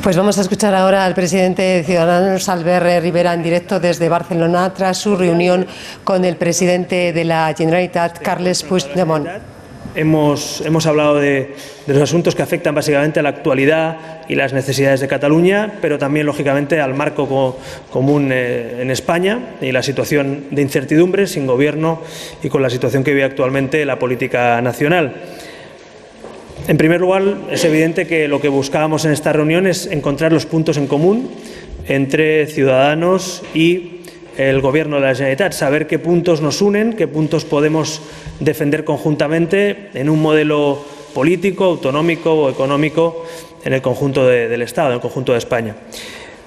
Pues vamos a escuchar ahora al presidente de Ciudadanos, Albert Rivera, en directo desde Barcelona, tras su reunión con el presidente de la Generalitat, Carles Puigdemont. Hemos hablado de los asuntos que afectan básicamente a la actualidad y las necesidades de Cataluña, pero también, lógicamente, al marco común en España y la situación de incertidumbre, sin gobierno y con la situación que vive actualmente la política nacional. En primer lugar, es evidente que lo que buscábamos en esta reunión es encontrar los puntos en común entre Ciudadanos y el Gobierno de la Generalitat, saber qué puntos nos unen, qué puntos podemos defender conjuntamente en un modelo político, autonómico o económico en el conjunto del Estado, en el conjunto de España.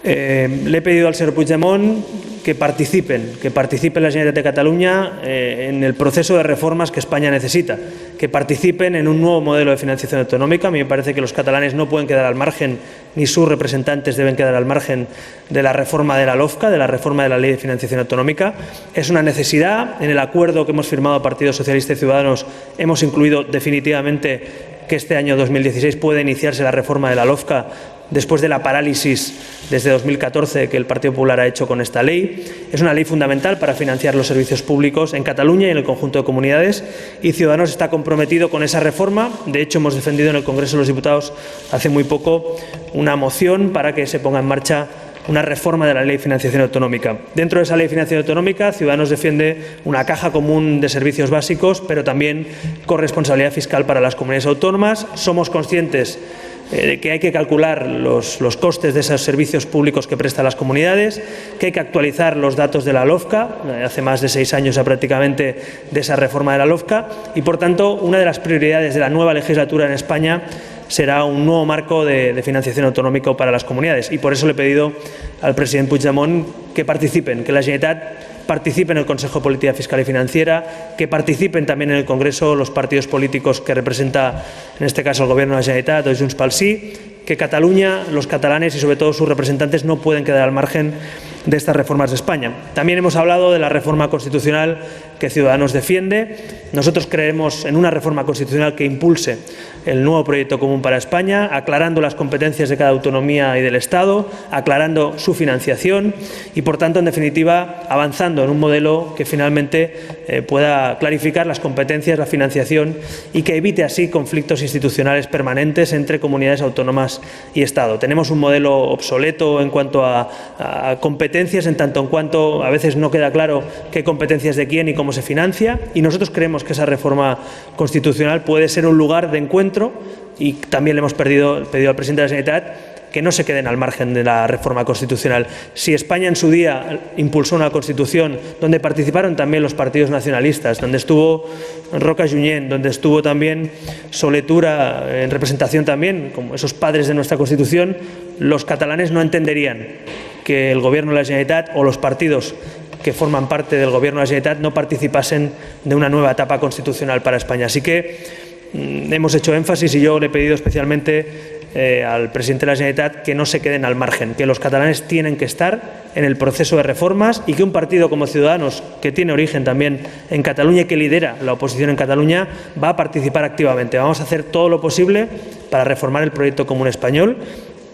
Le he pedido al señor Puigdemont que participen la Generalitat de Cataluña en el proceso de reformas que España necesita, que participen en un nuevo modelo de financiación autonómica. A mí me parece que los catalanes no pueden quedar al margen, ni sus representantes deben quedar al margen de la reforma de la LOFCA, de la reforma de la Ley de Financiación Autonómica. Es una necesidad. En el acuerdo que hemos firmado Partido Socialista y Ciudadanos hemos incluido definitivamente que este año 2016 puede iniciarse la reforma de la LOFCA después de la parálisis desde 2014 que el Partido Popular ha hecho con esta ley. Es una ley fundamental para financiar los servicios públicos en Cataluña y en el conjunto de comunidades, y Ciudadanos está comprometido con esa reforma. De hecho, hemos defendido en el Congreso de los Diputados hace muy poco una moción para que se ponga en marcha una reforma de la Ley de Financiación Autonómica. Dentro de esa Ley de Financiación Autonómica, Ciudadanos defiende una caja común de servicios básicos, pero también corresponsabilidad fiscal para las comunidades autónomas. Somos conscientes de que hay que calcular los costes de esos servicios públicos que prestan las comunidades, que hay que actualizar los datos de la LOFCA, hace más de 6 años ya prácticamente de esa reforma de la LOFCA, y por tanto una de las prioridades de la nueva legislatura en España será un nuevo marco de financiación autonómica para las comunidades, y por eso le he pedido al presidente Puigdemont que participen, que la Generalitat participe en el Consejo de Política Fiscal y Financiera, que participen también en el Congreso los partidos políticos que representa, en este caso, el Gobierno de la Generalitat o Junts pel Sí, que Cataluña, los catalanes y sobre todo sus representantes no pueden quedar al margen de estas reformas de España. También hemos hablado de la reforma constitucional que Ciudadanos defiende. Nosotros creemos en una reforma constitucional que impulse el nuevo proyecto común para España, aclarando las competencias de cada autonomía y del Estado, aclarando su financiación y, por tanto, en definitiva, avanzando en un modelo que finalmente pueda clarificar las competencias, la financiación y que evite así conflictos institucionales permanentes entre comunidades autónomas y Estado. Tenemos un modelo obsoleto en cuanto a competencias, en tanto en cuanto a veces no queda claro qué competencias de quién y cómo se financia, y nosotros creemos que esa reforma constitucional puede ser un lugar de encuentro, y también le hemos pedido al presidente de la Generalitat que no se queden al margen de la reforma constitucional. Si España en su día impulsó una Constitución donde participaron también los partidos nacionalistas, donde estuvo Roca Junyent, donde estuvo también Soletura en representación también, como esos padres de nuestra Constitución, los catalanes no entenderían que el Gobierno de la Generalitat o los partidos que forman parte del Gobierno de la Generalitat no participasen de una nueva etapa constitucional para España. Así que hemos hecho énfasis, y yo le he pedido especialmente al presidente de la Generalitat que no se queden al margen, que los catalanes tienen que estar en el proceso de reformas, y que un partido como Ciudadanos, que tiene origen también en Cataluña y que lidera la oposición en Cataluña, va a participar activamente. Vamos a hacer todo lo posible para reformar el proyecto común español,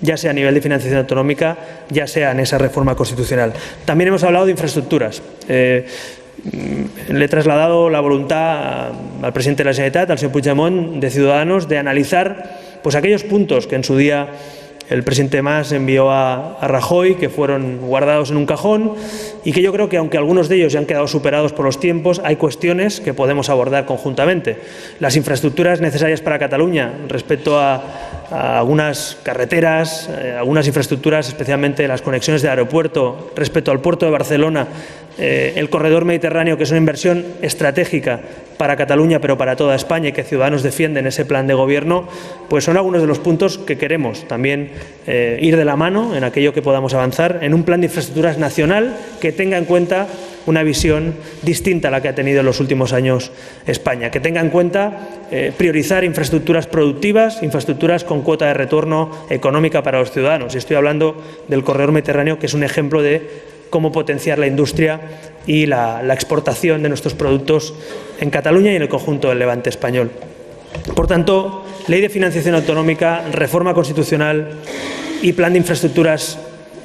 ya sea a nivel de financiación autonómica, ya sea en esa reforma constitucional. También hemos hablado de infraestructuras. Le he trasladado la voluntad al presidente de la Generalitat, al señor Puigdemont, de Ciudadanos, de analizar pues aquellos puntos que en su día el presidente Mas envió a Rajoy, que fueron guardados en un cajón, y que yo creo que, aunque algunos de ellos ya han quedado superados por los tiempos, hay cuestiones que podemos abordar conjuntamente. Las infraestructuras necesarias para Cataluña respecto a algunas carreteras, algunas infraestructuras, especialmente las conexiones de aeropuerto respecto al puerto de Barcelona, el corredor mediterráneo, que es una inversión estratégica para Cataluña, pero para toda España, y que Ciudadanos defiende en ese plan de gobierno, pues son algunos de los puntos que queremos también ir de la mano en aquello que podamos avanzar en un plan de infraestructuras nacional que tenga en cuenta una visión distinta a la que ha tenido en los últimos años España, que tenga en cuenta priorizar infraestructuras productivas, infraestructuras con cuota de retorno económica para los ciudadanos. Y estoy hablando del corredor mediterráneo, que es un ejemplo de cómo potenciar la industria y la exportación de nuestros productos en Cataluña y en el conjunto del Levante español. Por tanto, Ley de Financiación Autonómica, reforma constitucional, y plan de infraestructuras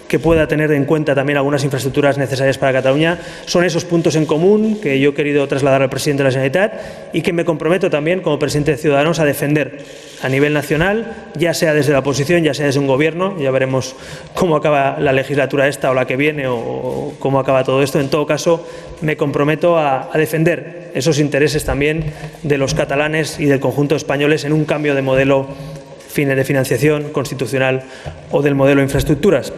que pueda tener en cuenta también algunas infraestructuras necesarias para Cataluña. Son esos puntos en común que yo he querido trasladar al presidente de la Generalitat y que me comprometo también como presidente de Ciudadanos a defender a nivel nacional, ya sea desde la oposición, ya sea desde un gobierno. Ya veremos cómo acaba la legislatura esta o la que viene o cómo acaba todo esto. En todo caso, me comprometo a defender esos intereses también de los catalanes y del conjunto de españoles en un cambio de modelo de financiación constitucional o del modelo de infraestructuras.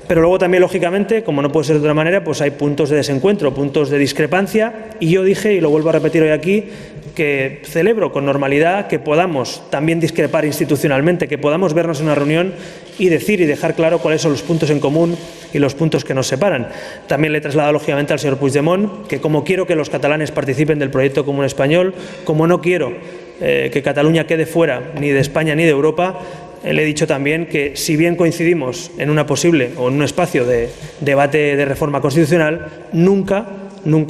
Pero luego también, lógicamente, como no puede ser de otra manera, pues hay puntos de desencuentro, puntos de discrepancia, y yo dije, y lo vuelvo a repetir hoy aquí, que celebro con normalidad que podamos también discrepar institucionalmente, que podamos vernos en una reunión y decir y dejar claro cuáles son los puntos en común y los puntos que nos separan. También le he trasladado, lógicamente, al señor Puigdemont que, como quiero que los catalanes participen del proyecto común español, como no quiero que Cataluña quede fuera ni de España ni de Europa, le he dicho también que, si bien coincidimos en una posible o en un espacio de debate de reforma constitucional, nunca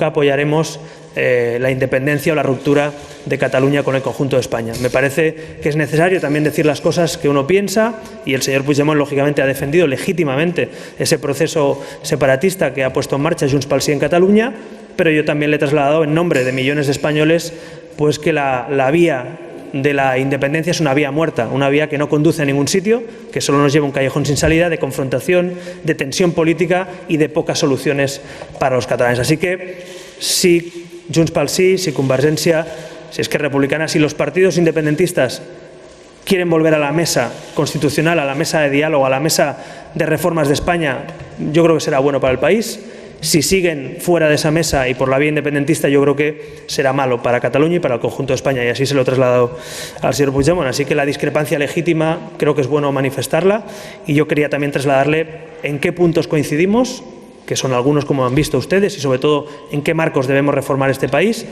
apoyaremos la independencia o la ruptura de Cataluña con el conjunto de España. Me parece que es necesario también decir las cosas que uno piensa, y el señor Puigdemont, lógicamente, ha defendido legítimamente ese proceso separatista que ha puesto en marcha Junts pel Sí en Cataluña, pero yo también le he trasladado, en nombre de millones de españoles, pues que la vía de la independencia es una vía muerta, una vía que no conduce a ningún sitio, que solo nos lleva a un callejón sin salida, de confrontación, de tensión política y de pocas soluciones para los catalanes. Así que, si Junts pel Sí, si Convergència, si Esquerra Republicana, si los partidos independentistas quieren volver a la mesa constitucional, a la mesa de diálogo, a la mesa de reformas de España, yo creo que será bueno para el país. Si siguen fuera de esa mesa y por la vía independentista, yo creo que será malo para Cataluña y para el conjunto de España, y así se lo he trasladado al señor Puigdemont. Así que la discrepancia legítima creo que es bueno manifestarla, y yo quería también trasladarle en qué puntos coincidimos, que son algunos, como han visto ustedes, y sobre todo en qué marcos debemos reformar este país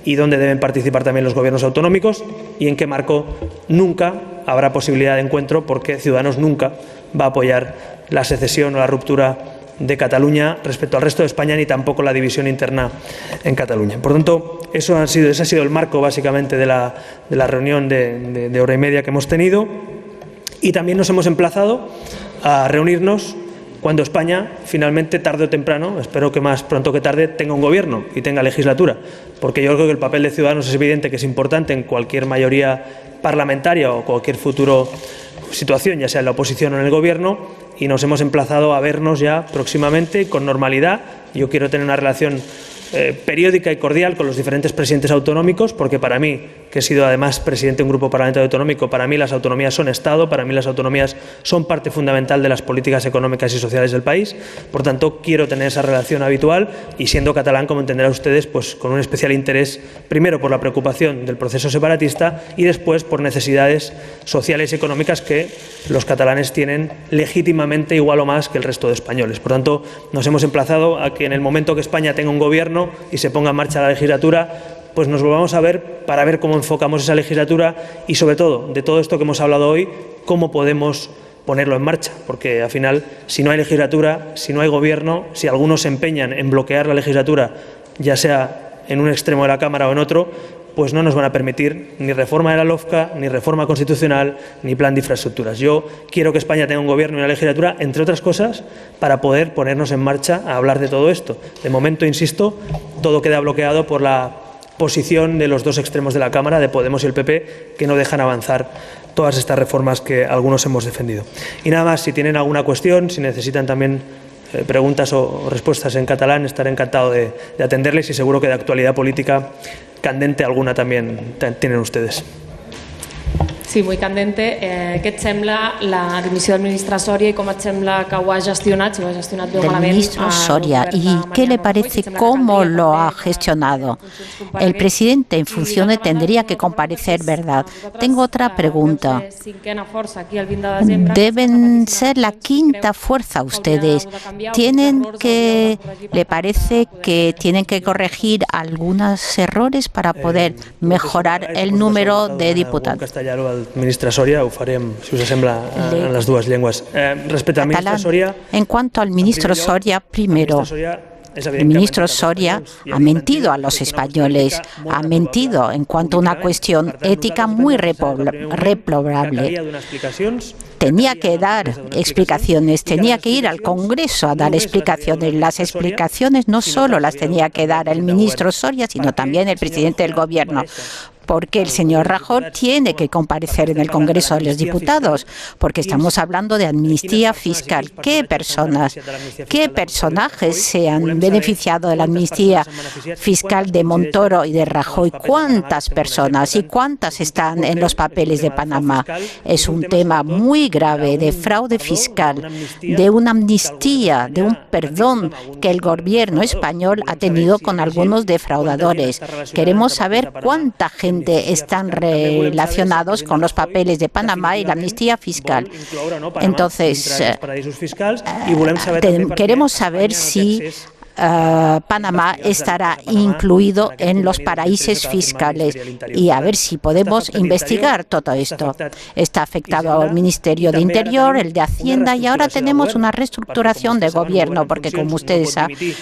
y dónde deben participar también los gobiernos autonómicos, y en qué marco nunca habrá posibilidad de encuentro, porque Ciudadanos nunca va a apoyar la secesión o la ruptura de Cataluña respecto al resto de España, ni tampoco la división interna en Cataluña. Por tanto, ese ha sido el marco básicamente de la reunión de hora y media que hemos tenido, y también nos hemos emplazado a reunirnos cuando España finalmente, tarde o temprano, espero que más pronto que tarde, tenga un gobierno y tenga legislatura, porque yo creo que el papel de Ciudadanos es evidente que es importante en cualquier mayoría parlamentaria o cualquier futuro situación, ya sea en la oposición o en el gobierno, y nos hemos emplazado a vernos ya próximamente con normalidad. Yo quiero tener una relación periódica y cordial con los diferentes presidentes autonómicos, porque para mí, que he sido además presidente de un grupo parlamentario autonómico, para mí las autonomías son Estado, para mí las autonomías son parte fundamental de las políticas económicas y sociales del país. Por tanto, quiero tener esa relación habitual, y siendo catalán, como entenderán ustedes, pues con un especial interés, primero por la preocupación del proceso separatista y después por necesidades sociales y económicas que los catalanes tienen legítimamente igual o más que el resto de españoles. Por tanto, nos hemos emplazado a que en el momento que España tenga un gobierno y se ponga en marcha la legislatura, pues nos volvamos a ver para ver cómo enfocamos esa legislatura y, sobre todo, de todo esto que hemos hablado hoy, cómo podemos ponerlo en marcha, porque al final, si no hay legislatura, si no hay gobierno, si algunos se empeñan en bloquear la legislatura, ya sea en un extremo de la Cámara o en otro, pues no nos van a permitir ni reforma de la LOFCA, ni reforma constitucional, ni plan de infraestructuras. Yo quiero que España tenga un gobierno y una legislatura, entre otras cosas, para poder ponernos en marcha a hablar de todo esto. De momento, insisto, todo queda bloqueado por la posición de los dos extremos de la Cámara, de Podemos y el PP, que no dejan avanzar todas estas reformas que algunos hemos defendido. Y nada más, si tienen alguna cuestión, si necesitan también preguntas o respuestas en catalán, estaré encantado de atenderles, y seguro que de actualidad política candente alguna también tienen ustedes. Sí, muy candente. Què et sembla la dimissió del ministre Soria y com et sembla que ho ha gestionat, si ho ha gestionat bé o malament? Del ministro Soria, ¿y qué le parece cómo lo ha gestionado? El presidente en funciones tendría que comparecer, ¿verdad? Tengo otra pregunta. Deben ser la quinta fuerza ustedes. ¿Le parece que tienen que corregir algunos errores para poder mejorar el número de diputados? Ministre Soria, ho farem, si us sembla, en les dues llengües. Respecte al ministre Soria, en cuanto al ministro Soria, primero, El ministro Soria ha mentido a los españoles, ha mentido en cuanto a una cuestión ética muy reprobable. Tenía que dar explicaciones, tenía que ir al Congreso a dar explicaciones. Las explicaciones no solo las tenía que dar el ministro Soria, sino también el presidente del Gobierno, porque el señor Rajoy tiene que comparecer en el Congreso de los Diputados, porque estamos hablando de amnistía fiscal. ¿Qué personas, qué personajes se han beneficiado de la amnistía fiscal de Montoro y de Rajoy? ¿Cuántas personas y cuántas están en los papeles de Panamá? Es un tema muy grave de fraude fiscal, de una amnistía, de un perdón que el Gobierno español ha tenido con algunos defraudadores. Queremos saber cuánta gente están relacionados con los papeles de Panamá y la amnistía fiscal. Entonces, queremos saber si Panamá estará incluido en los paraísos fiscales y a ver si podemos investigar todo esto. Está afectado al Ministerio de Interior, el de Hacienda, y ahora tenemos una reestructuración de gobierno, porque como ustedes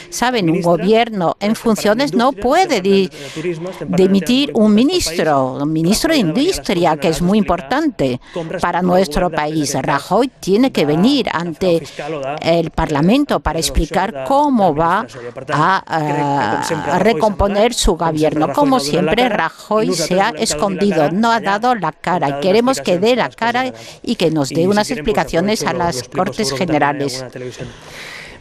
saben, un gobierno en funciones no puede dimitir un ministro de Industria, que es muy importante para nuestro país. Rajoy tiene que venir ante el Parlamento para explicar cómo va a recomponer su gobierno. Como siempre, Rajoy se ha escondido, no ha dado la cara. Queremos que dé la cara y que nos dé unas explicaciones a las Cortes Generales.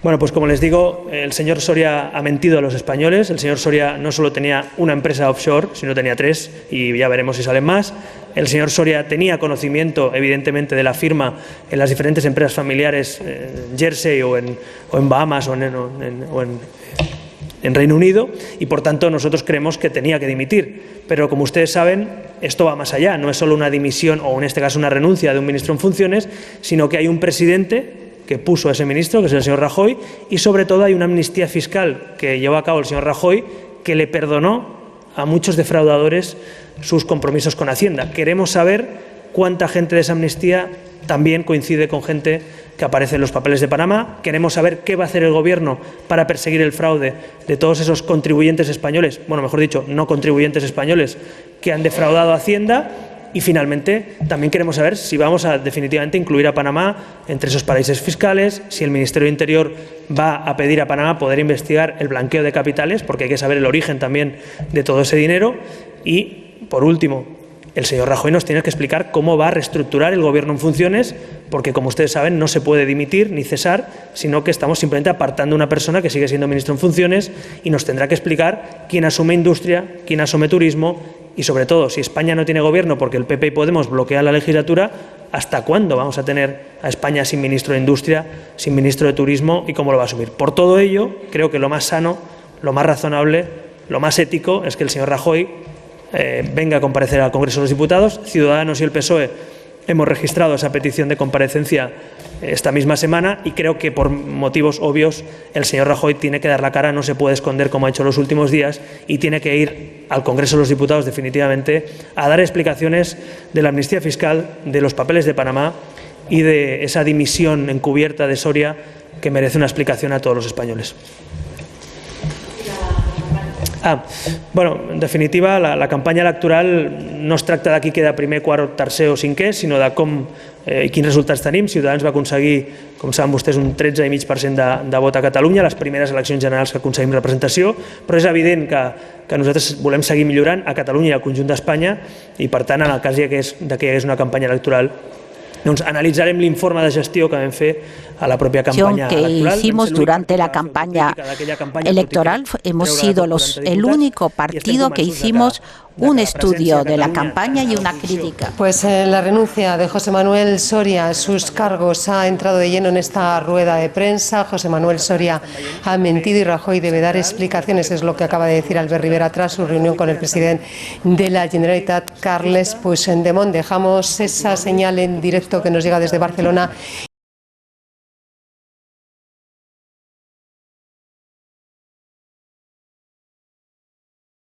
Bueno, pues como les digo, el señor Soria ha mentido a los españoles. El señor Soria no solo tenía una empresa offshore, sino tenía 3, y ya veremos si salen más. El señor Soria tenía conocimiento, evidentemente, de la firma en las diferentes empresas familiares, en Jersey o en Bahamas o en Reino Unido, y por tanto nosotros creemos que tenía que dimitir. Pero como ustedes saben, esto va más allá. No es solo una dimisión o en este caso una renuncia de un ministro en funciones, sino que hay un presidente que puso a ese ministro, que es el señor Rajoy, y sobre todo hay una amnistía fiscal que llevó a cabo el señor Rajoy, que le perdonó a muchos defraudadores sus compromisos con Hacienda. Queremos saber cuánta gente de esa amnistía también coincide con gente que aparece en los papeles de Panamá. Queremos saber qué va a hacer el Gobierno para perseguir el fraude de todos esos contribuyentes españoles, bueno, mejor dicho, no contribuyentes españoles, que han defraudado a Hacienda. Y finalmente, también queremos saber si vamos a definitivamente incluir a Panamá entre esos paraísos fiscales, si el Ministerio de Interior va a pedir a Panamá poder investigar el blanqueo de capitales, porque hay que saber el origen también de todo ese dinero. Y, por último, el señor Rajoy nos tiene que explicar cómo va a reestructurar el Gobierno en funciones, porque, como ustedes saben, no se puede dimitir ni cesar, sino que estamos simplemente apartando a una persona que sigue siendo ministro en funciones, y nos tendrá que explicar quién asume industria, quién asume turismo, y sobre todo, si España no tiene gobierno porque el PP y Podemos bloquean la legislatura, ¿hasta cuándo vamos a tener a España sin ministro de Industria, sin ministro de Turismo, y cómo lo va a asumir? Por todo ello, creo que lo más sano, lo más razonable, lo más ético es que el señor Rajoy venga a comparecer al Congreso de los Diputados. Ciudadanos y el PSOE hemos registrado esa petición de comparecencia esta misma semana, y creo que por motivos obvios el señor Rajoy tiene que dar la cara, no se puede esconder como ha hecho los últimos días, y tiene que ir al Congreso de los Diputados definitivamente a dar explicaciones de la amnistía fiscal, de los papeles de Panamá y de esa dimisión encubierta de Soria, que merece una explicación a todos los españoles. Bueno, en definitiva, la campanya electoral no es tracta de qui queda primer, quart, tercer o cinquè, sinó de com i quins resultats tenim. Ciutadans va aconseguir, com saben vostès, un 13,5% de vot a Catalunya, les primeres eleccions generals que aconseguim representació, però és evident que nosaltres volem seguir millorant a Catalunya i al conjunt d'Espanya, i per tant, en el cas de que hi hagués una campanya electoral, doncs analitzarem l'informe de gestió que vam fer a la propia campaña que electoral. Hicimos durante la campaña electoral. Hemos sido el único partido que hicimos un estudio de la campaña y una crítica. Pues la renuncia de José Manuel Soria a sus cargos ha entrado de lleno en esta rueda de prensa. José Manuel Soria ha mentido y Rajoy debe dar explicaciones, es lo que acaba de decir Albert Rivera tras su reunión con el presidente de la Generalitat, Carles Puigdemont. Dejamos esa señal en directo que nos llega desde Barcelona.